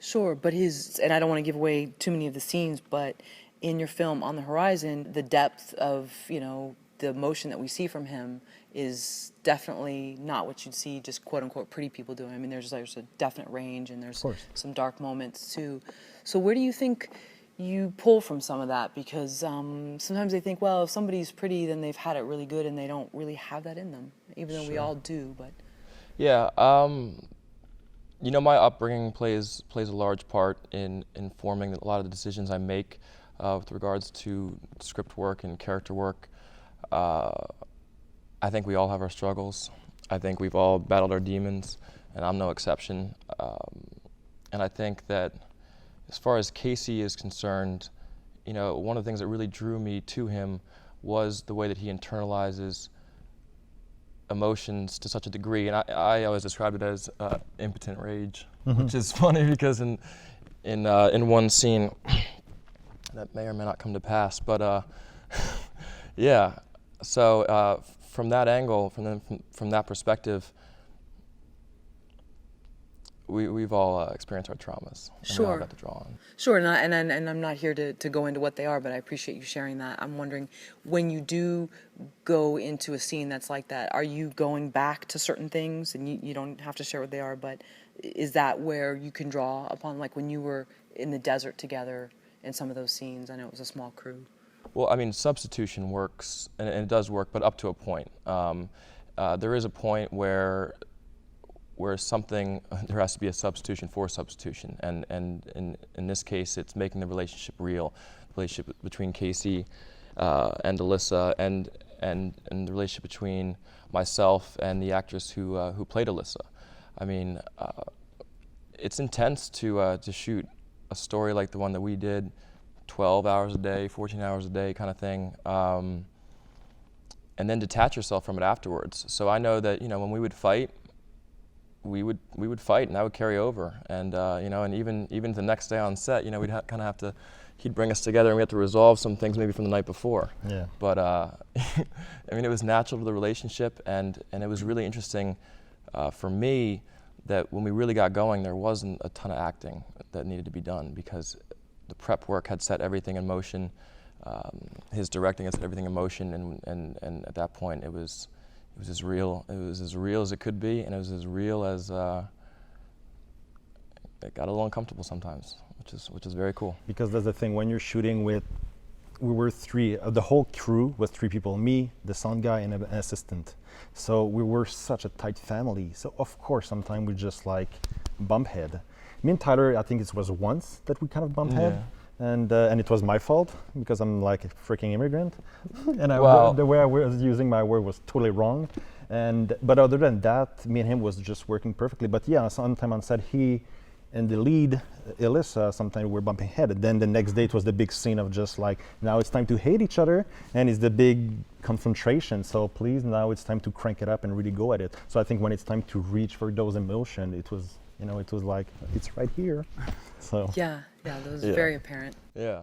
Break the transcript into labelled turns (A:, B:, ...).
A: Sure, but and I don't want to give away too many of the scenes, but in your film On the Horizon, the depth of, the emotion that we see from him is definitely not what you'd see just quote unquote pretty people doing. I mean, there's a definite range and there's some dark moments too. So where do you think you pull from some of that? Because sometimes they think, well, if somebody's pretty, then they've had it really good, and they don't really have that in them, even though we all do. But
B: yeah, my upbringing plays a large part in informing a lot of the decisions I make with regards to script work and character work. I think we all have our struggles. I think we've all battled our demons, and I'm no exception. And I think that as far as Casey is concerned, one of the things that really drew me to him was the way that he internalizes emotions to such a degree, and I always described it as impotent rage, which is funny because in one scene that may or may not come to pass, but yeah. So from that angle, from that perspective, we've all experienced our traumas. And we all got to draw on.
A: Sure, and I'm not here to go into what they are, but I appreciate you sharing that. I'm wondering, when you do go into a scene that's like that, are you going back to certain things? And you don't have to share what they are, but is that where you can draw upon, like when you were in the desert together in some of those scenes? I know it was a small crew.
B: Well, I mean, substitution works, and it does work, but up to a point. There is a point where there has to be a substitution for substitution, and in this case, it's making the relationship real, the relationship between Casey and Alyssa, and the relationship between myself and the actress who played Alyssa. I mean, it's intense to shoot a story like the one that we did, 12 hours a day, 14 hours a day kind of thing, and then detach yourself from it afterwards. So I know that when we would fight, we would fight, and that would carry over, and and even the next day on set, we'd kind of have to. He'd bring us together, and we had to resolve some things maybe from the night before. Yeah. But I mean, it was natural to the relationship, and it was really interesting for me that when we really got going, there wasn't a ton of acting that needed to be done because the prep work had set everything in motion. His directing had set everything in motion, and at that point, it was as real. It was as real as it could be, and it was as real as it got a little uncomfortable sometimes, which is very cool.
C: Because that's the thing, when you're shooting we were three. The whole crew was three people: me, the sound guy, and an assistant. So we were such a tight family. So of course, sometimes we just like bump head. Me and Tyler, I think it was once that we kind of bumped head. And it was my fault because I'm like a freaking immigrant, and the way I was using my word was totally wrong. But other than that, me and him was just working perfectly. But yeah, sometime on set, he and the lead, Alyssa, sometimes we're bumping head. And then the next day it was the big scene of just like, now it's time to hate each other, and it's the big confrontation. So please, now it's time to crank it up and really go at it. So I think when it's time to reach for those emotions, it was like, it's right here. So
A: yeah, that was very apparent.
B: Yeah.